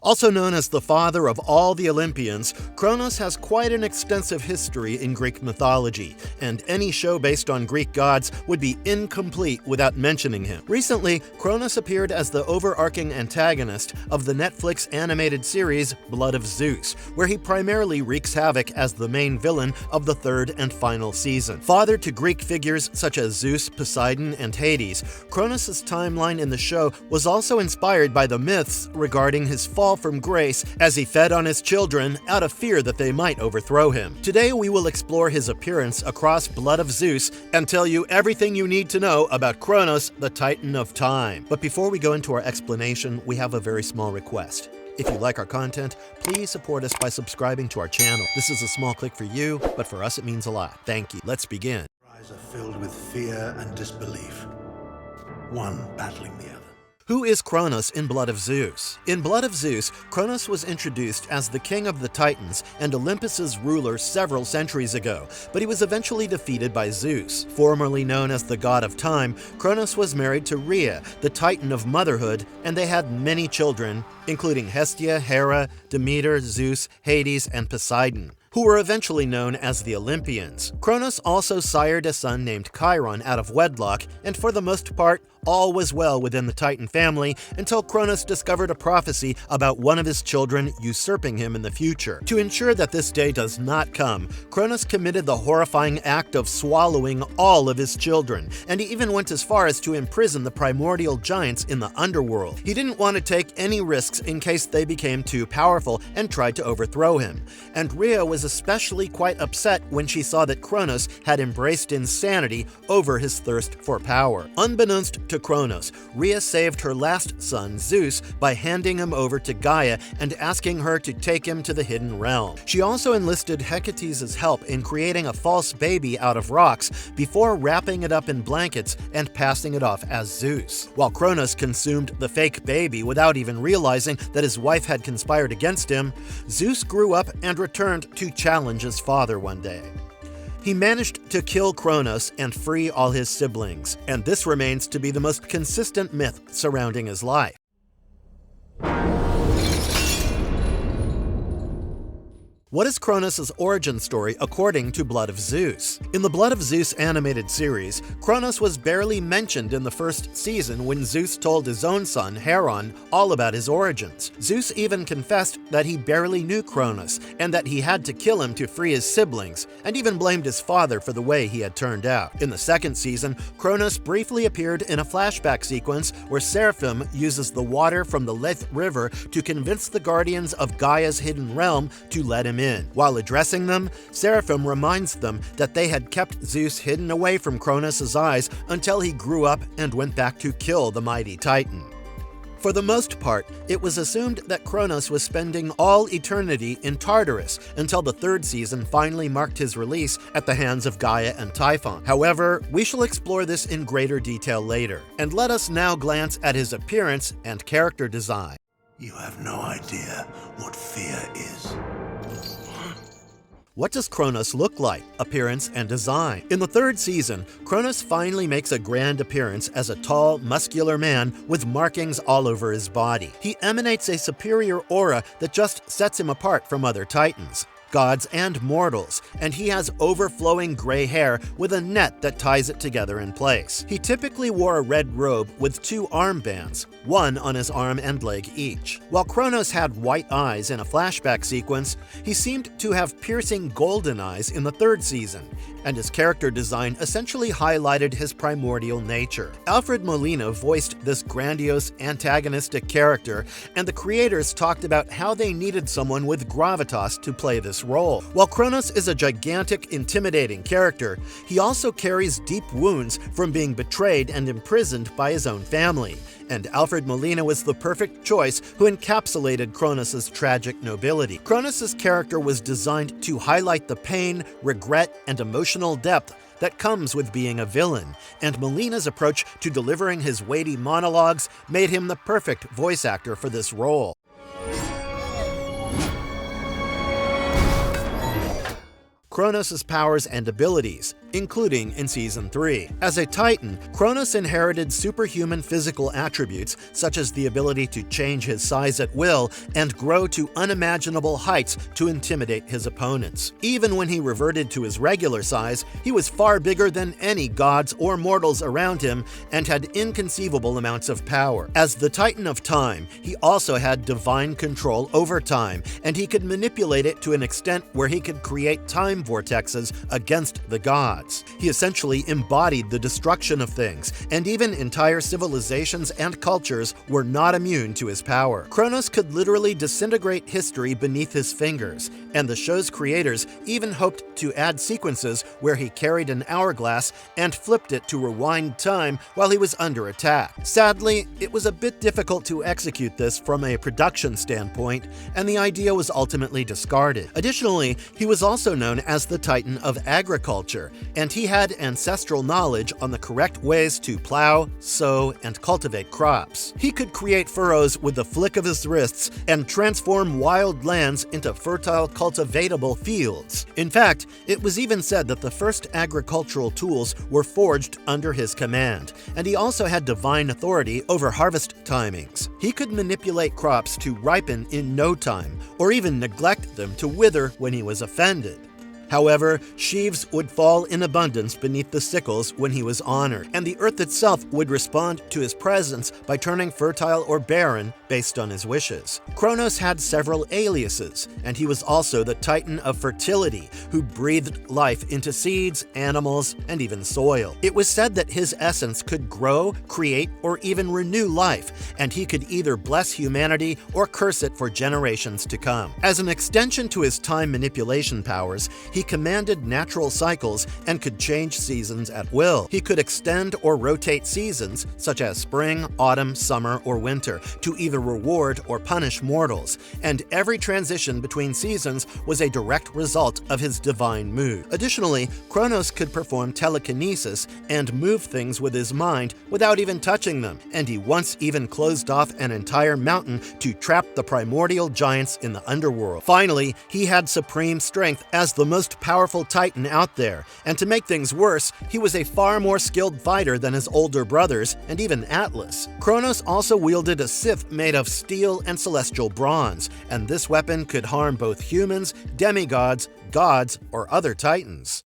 Also known as the father of all the Olympians, Kronos has quite an extensive history in Greek mythology, and any show based on Greek gods would be incomplete without mentioning him. Recently, Kronos appeared as the overarching antagonist of the Netflix animated series Blood of Zeus, where he primarily wreaks havoc as the main villain of the third and final season. Father to Greek figures such as Zeus, Poseidon, and Hades, Kronos' timeline in the show was also inspired by the myths regarding his fall from grace as he fed on his children out of fear that they might overthrow him. Today we will explore his appearance across Blood of Zeus and tell you everything you need to know about Kronos, the Titan of Time. But before we go into our explanation, we have a very small request. If you like our content, please support us by subscribing to our channel. This is a small click for you, but for us it means a lot. Thank you. Let's begin. Eyes are filled with fear and disbelief, one battling the other. Who is Kronos in Blood of Zeus? In Blood of Zeus, Kronos was introduced as the king of the Titans and Olympus's ruler several centuries ago, but he was eventually defeated by Zeus. Formerly known as the god of time, Kronos was married to Rhea, the titan of motherhood, and they had many children, including Hestia, Hera, Demeter, Zeus, Hades, and Poseidon, who were eventually known as the Olympians. Kronos also sired a son named Chiron out of wedlock, and for the most part, all was well within the Titan family until Kronos discovered a prophecy about one of his children usurping him in the future. To ensure that this day does not come, Kronos committed the horrifying act of swallowing all of his children, and he even went as far as to imprison the primordial giants in the underworld. He didn't want to take any risks in case they became too powerful and tried to overthrow him. And Rhea was especially quite upset when she saw that Kronos had embraced insanity over his thirst for power. Unbeknownst to Kronos, Rhea saved her last son, Zeus, by handing him over to Gaia and asking her to take him to the hidden realm. She also enlisted Hecate's help in creating a false baby out of rocks before wrapping it up in blankets and passing it off as Zeus. While Kronos consumed the fake baby without even realizing that his wife had conspired against him, Zeus grew up and returned to challenge his father one day. He managed to kill Kronos and free all his siblings, and this remains to be the most consistent myth surrounding his life. What is Kronos' origin story according to Blood of Zeus? In the Blood of Zeus animated series, Kronos was barely mentioned in the first season when Zeus told his own son, Heron, all about his origins. Zeus even confessed that he barely knew Kronos and that he had to kill him to free his siblings, and even blamed his father for the way he had turned out. In the second season, Kronos briefly appeared in a flashback sequence where Seraphim uses the water from the Lethe River to convince the guardians of Gaia's hidden realm to let him in. While addressing them, Seraphim reminds them that they had kept Zeus hidden away from Kronos' eyes until he grew up and went back to kill the mighty Titan. For the most part, it was assumed that Kronos was spending all eternity in Tartarus until the third season finally marked his release at the hands of Gaia and Typhon. However, we shall explore this in greater detail later, and let us now glance at his appearance and character design. You have no idea what fear is. What does Kronos look like? Appearance and design. In the third season, Kronos finally makes a grand appearance as a tall, muscular man with markings all over his body. He emanates a superior aura that just sets him apart from other Titans, gods and mortals, and he has overflowing gray hair with a net that ties it together in place. He typically wore a red robe with 2 armbands, one on his arm and leg each. While Kronos had white eyes in a flashback sequence, he seemed to have piercing golden eyes in the third season, and his character design essentially highlighted his primordial nature. Alfred Molina voiced this grandiose, antagonistic character, and the creators talked about how they needed someone with gravitas to play this role. While Kronos is a gigantic, intimidating character, he also carries deep wounds from being betrayed and imprisoned by his own family, and Alfred Molina was the perfect choice who encapsulated Kronos' tragic nobility. Kronos' character was designed to highlight the pain, regret, and emotional depth that comes with being a villain, and Molina's approach to delivering his weighty monologues made him the perfect voice actor for this role. Kronos' powers and abilities. including in Season 3. As a Titan, Kronos inherited superhuman physical attributes such as the ability to change his size at will and grow to unimaginable heights to intimidate his opponents. Even when he reverted to his regular size, he was far bigger than any gods or mortals around him and had inconceivable amounts of power. As the Titan of Time, he also had divine control over time, and he could manipulate it to an extent where he could create time vortexes against the gods. He essentially embodied the destruction of things, and even entire civilizations and cultures were not immune to his power. Kronos could literally disintegrate history beneath his fingers, and the show's creators even hoped to add sequences where he carried an hourglass and flipped it to rewind time while he was under attack. Sadly, it was a bit difficult to execute this from a production standpoint, and the idea was ultimately discarded. Additionally, he was also known as the Titan of Agriculture, and he had ancestral knowledge on the correct ways to plow, sow, and cultivate crops. He could create furrows with the flick of his wrists and transform wild lands into fertile, cultivatable fields. In fact, it was even said that the first agricultural tools were forged under his command, and he also had divine authority over harvest timings. He could manipulate crops to ripen in no time, or even neglect them to wither when he was offended. However, sheaves would fall in abundance beneath the sickles when he was honored, and the earth itself would respond to his presence by turning fertile or barren based on his wishes. Kronos had several aliases, and he was also the Titan of Fertility, who breathed life into seeds, animals, and even soil. It was said that his essence could grow, create, or even renew life, and he could either bless humanity or curse it for generations to come. As an extension to his time manipulation powers, he commanded natural cycles and could change seasons at will. He could extend or rotate seasons, such as spring, autumn, summer, or winter, to either reward or punish mortals, and every transition between seasons was a direct result of his divine mood. Additionally, Kronos could perform telekinesis and move things with his mind without even touching them, and he once even closed off an entire mountain to trap the primordial giants in the underworld. Finally, he had supreme strength as the most powerful Titan out there, and to make things worse, he was a far more skilled fighter than his older brothers and even Atlas. Kronos also wielded a scythe made of steel and celestial bronze, and this weapon could harm both humans, demigods, gods, or other Titans.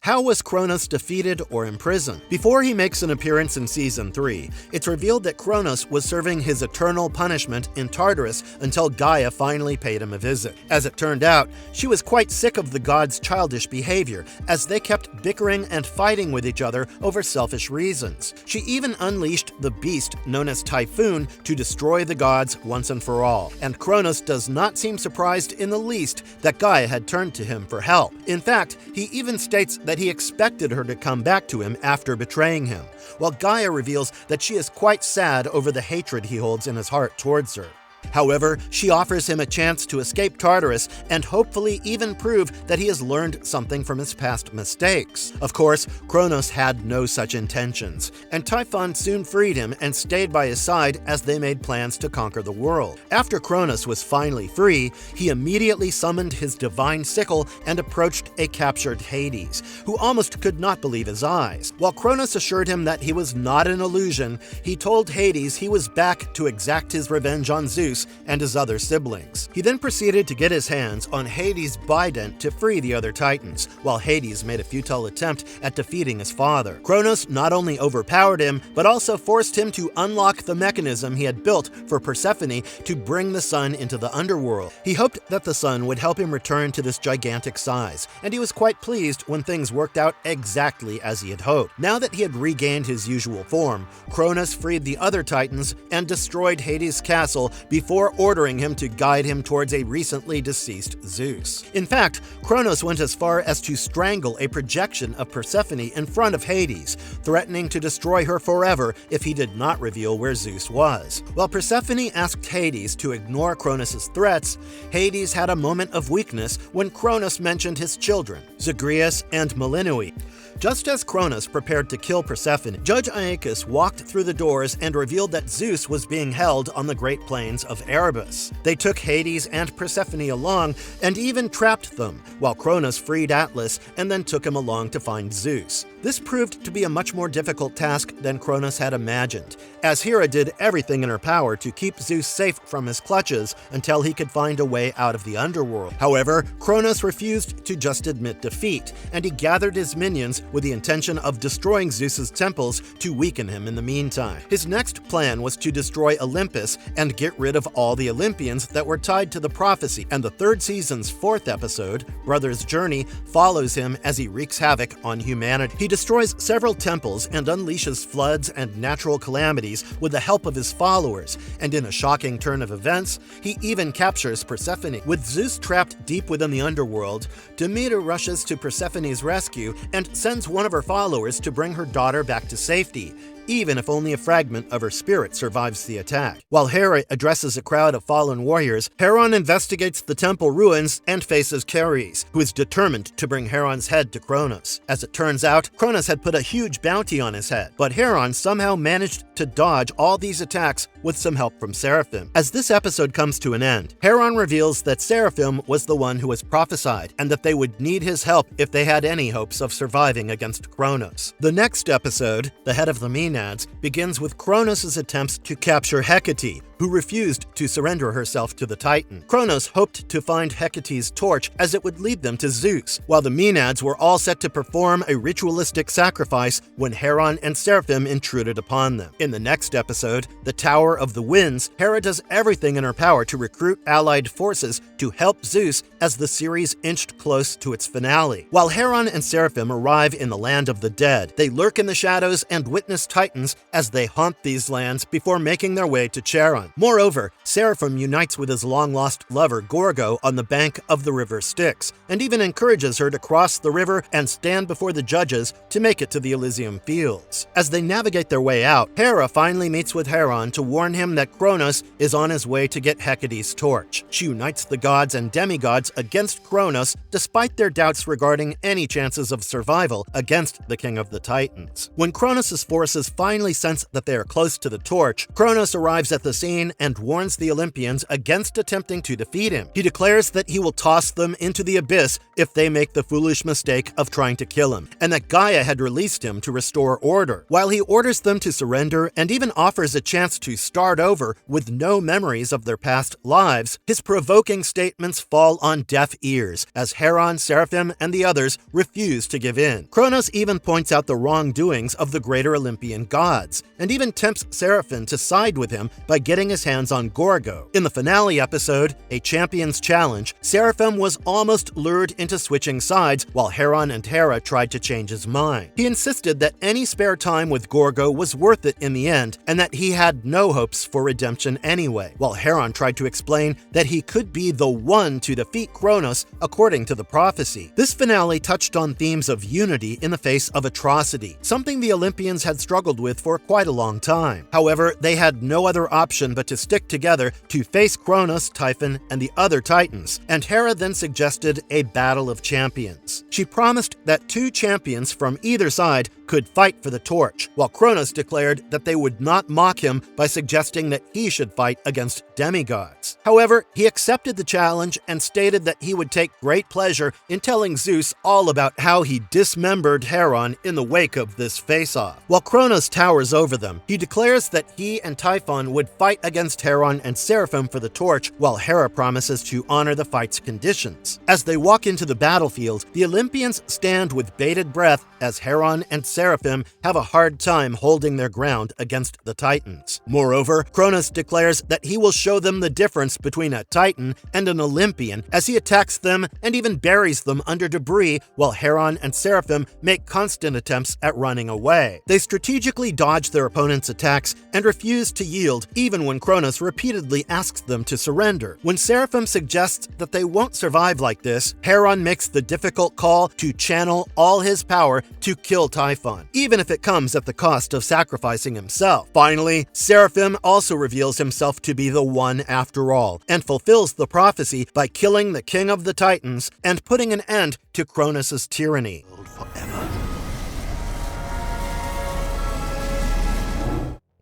How was Kronos defeated or imprisoned? Before he makes an appearance in Season 3, it's revealed that Kronos was serving his eternal punishment in Tartarus until Gaia finally paid him a visit. As it turned out, she was quite sick of the gods' childish behavior, as they kept bickering and fighting with each other over selfish reasons. She even unleashed the beast known as Typhoon to destroy the gods once and for all, and Kronos does not seem surprised in the least that Gaia had turned to him for help. In fact, he even states that he expected her to come back to him after betraying him, while Gaia reveals that she is quite sad over the hatred he holds in his heart towards her. However, she offers him a chance to escape Tartarus and hopefully even prove that he has learned something from his past mistakes. Of course, Kronos had no such intentions, and Typhon soon freed him and stayed by his side as they made plans to conquer the world. After Kronos was finally free, he immediately summoned his divine sickle and approached a captured Hades, who almost could not believe his eyes. While Kronos assured him that he was not an illusion, he told Hades he was back to exact his revenge on Zeus and his other siblings. He then proceeded to get his hands on Hades' bident to free the other Titans, while Hades made a futile attempt at defeating his father. Kronos not only overpowered him, but also forced him to unlock the mechanism he had built for Persephone to bring the sun into the underworld. He hoped that the sun would help him return to this gigantic size, and he was quite pleased when things worked out exactly as he had hoped. Now that he had regained his usual form, Kronos freed the other Titans and destroyed Hades' castle before ordering him to guide him towards a recently deceased Zeus. In fact, Kronos went as far as to strangle a projection of Persephone in front of Hades, threatening to destroy her forever if he did not reveal where Zeus was. While Persephone asked Hades to ignore Kronos' threats, Hades had a moment of weakness when Kronos mentioned his children, Zagreus and Melinoi. Just as Kronos prepared to kill Persephone, Judge Aeacus walked through the doors and revealed that Zeus was being held on the Great Plains of Erebus. They took Hades and Persephone along and even trapped them, while Kronos freed Atlas and then took him along to find Zeus. This proved to be a much more difficult task than Kronos had imagined, as Hera did everything in her power to keep Zeus safe from his clutches until he could find a way out of the underworld. However, Kronos refused to just admit defeat, and he gathered his minions with the intention of destroying Zeus's temples to weaken him in the meantime. His next plan was to destroy Olympus and get rid of all the Olympians that were tied to the prophecy, and the third season's fourth episode, Brother's Journey, follows him as he wreaks havoc on humanity. He destroys several temples and unleashes floods and natural calamities with the help of his followers, and in a shocking turn of events, he even captures Persephone. With Zeus trapped deep within the underworld, Demeter rushes to Persephone's rescue and sends one of her followers to bring her daughter back to safety, even if only a fragment of her spirit survives the attack. While Hera addresses a crowd of fallen warriors, Heron investigates the temple ruins and faces Ceres, who is determined to bring Heron's head to Kronos. As it turns out, Kronos had put a huge bounty on his head, but Heron somehow managed to dodge all these attacks with some help from Seraphim. As this episode comes to an end, Heron reveals that Seraphim was the one who was prophesied, and that they would need his help if they had any hopes of surviving against Kronos. The next episode, The Head of the Maenads, begins with Kronos' attempts to capture Hecate, who refused to surrender herself to the Titan. Kronos hoped to find Hecate's torch as it would lead them to Zeus, while the Maenads were all set to perform a ritualistic sacrifice when Heron and Seraphim intruded upon them. In the next episode, The Tower of the Winds, Hera does everything in her power to recruit allied forces to help Zeus as the series inched close to its finale. While Heron and Seraphim arrive in the land of the dead, they lurk in the shadows and witness Titans as they haunt these lands before making their way to Charon. Moreover, Seraphim unites with his long-lost lover Gorgo on the bank of the river Styx, and even encourages her to cross the river and stand before the judges to make it to the Elysium Fields. As they navigate their way out, Hera finally meets with Heron to warn him that Kronos is on his way to get Hecate's torch. She unites the gods and demigods against Kronos, despite their doubts regarding any chances of survival against the King of the Titans. When Kronos' forces finally sense that they are close to the torch, Kronos arrives at the scene and warns the Olympians against attempting to defeat him. He declares that he will toss them into the abyss if they make the foolish mistake of trying to kill him, and that Gaia had released him to restore order. While he orders them to surrender and even offers a chance to start over with no memories of their past lives, his provoking statements fall on deaf ears as Heron, Seraphim, and the others refuse to give in. Kronos even points out the wrongdoings of the greater Olympian gods, and even tempts Seraphim to side with him by getting his hands on Gorgo. In the finale episode, A Champion's Challenge, Seraphim was almost lured into switching sides while Heron and Hera tried to change his mind. He insisted that any spare time with Gorgo was worth it in the end, and that he had no hopes for redemption anyway, while Heron tried to explain that he could be the one to defeat Kronos according to the prophecy. This finale touched on themes of unity in the face of atrocity, something the Olympians had struggled with for quite a long time. However, they had no other option but to stick together to face Kronos, Typhon, and the other Titans, and Hera then suggested a battle of champions. She promised that two champions from either side could fight for the torch, while Kronos declared that they would not mock him by suggesting that he should fight against demigods. However, he accepted the challenge and stated that he would take great pleasure in telling Zeus all about how he dismembered Heron in the wake of this face-off. While Kronos towers over them, he declares that he and Typhon would fight against Heron and Seraphim for the torch, while Hera promises to honor the fight's conditions. As they walk into the battlefield, the Olympians stand with bated breath as Heron and Seraphim have a hard time holding their ground against the Titans. Moreover, Kronos declares that he will show them the difference between a Titan and an Olympian as he attacks them and even buries them under debris, while Heron and Seraphim make constant attempts at running away. They strategically dodge their opponent's attacks and refuse to yield even when Kronos repeatedly asks them to surrender. When Seraphim suggests that they won't survive like this, Heron makes the difficult call to channel all his power to kill Typhon, even if it comes at the cost of sacrificing himself. Finally, Seraphim also reveals himself to be the one after all, and fulfills the prophecy by killing the King of the Titans and putting an end to Kronos' tyranny. Forever.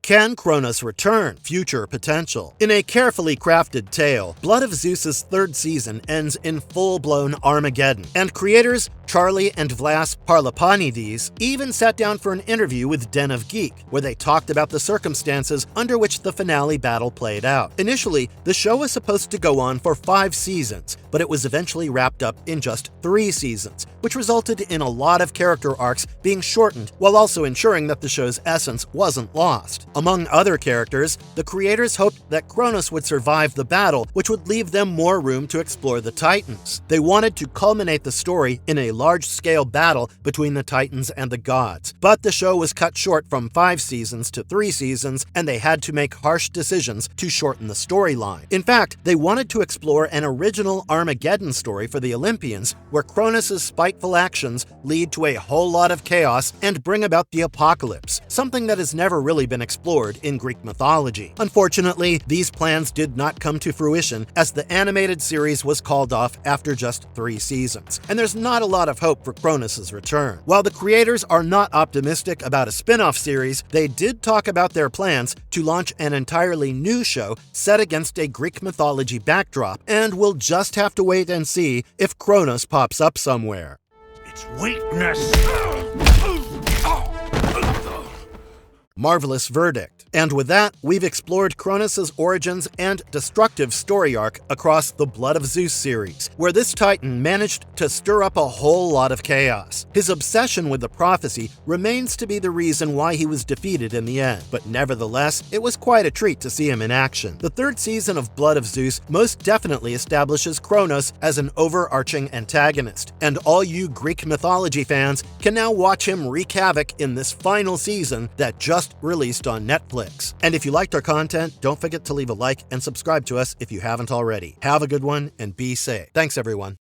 Can Kronos return? Future potential. In a carefully crafted tale, Blood of Zeus's third season ends in full-blown Armageddon, and creators Charlie and Vlas Parlapanides even sat down for an interview with Den of Geek, where they talked about the circumstances under which the finale battle played out. Initially, the show was supposed to go on for 5 seasons, but it was eventually wrapped up in just 3 seasons, which resulted in a lot of character arcs being shortened while also ensuring that the show's essence wasn't lost. Among other characters, the creators hoped that Kronos would survive the battle, which would leave them more room to explore the Titans. They wanted to culminate the story in a large-scale battle between the Titans and the gods, but the show was cut short from 5 seasons to 3 seasons, and they had to make harsh decisions to shorten the storyline. In fact, they wanted to explore an original Armageddon story for the Olympians, where Kronos' spiteful actions lead to a whole lot of chaos and bring about the apocalypse, something that has never really been explored in Greek mythology. Unfortunately, these plans did not come to fruition, as the animated series was called off after just 3 seasons, and there's not a lot of hope for Kronos' return. While the creators are not optimistic about a spin-off series, they did talk about their plans to launch an entirely new show set against a Greek mythology backdrop, and we'll just have to wait and see if Kronos pops up somewhere. Its weakness. Marvelous verdict. And with that, we've explored Kronos' origins and destructive story arc across the Blood of Zeus series, where this titan managed to stir up a whole lot of chaos. His obsession with the prophecy remains to be the reason why he was defeated in the end, but nevertheless, it was quite a treat to see him in action. The third season of Blood of Zeus most definitely establishes Kronos as an overarching antagonist, and all you Greek mythology fans can now watch him wreak havoc in this final season that just released on Netflix. And if you liked our content, don't forget to leave a like and subscribe to us if you haven't already. Have a good one and be safe. Thanks, everyone.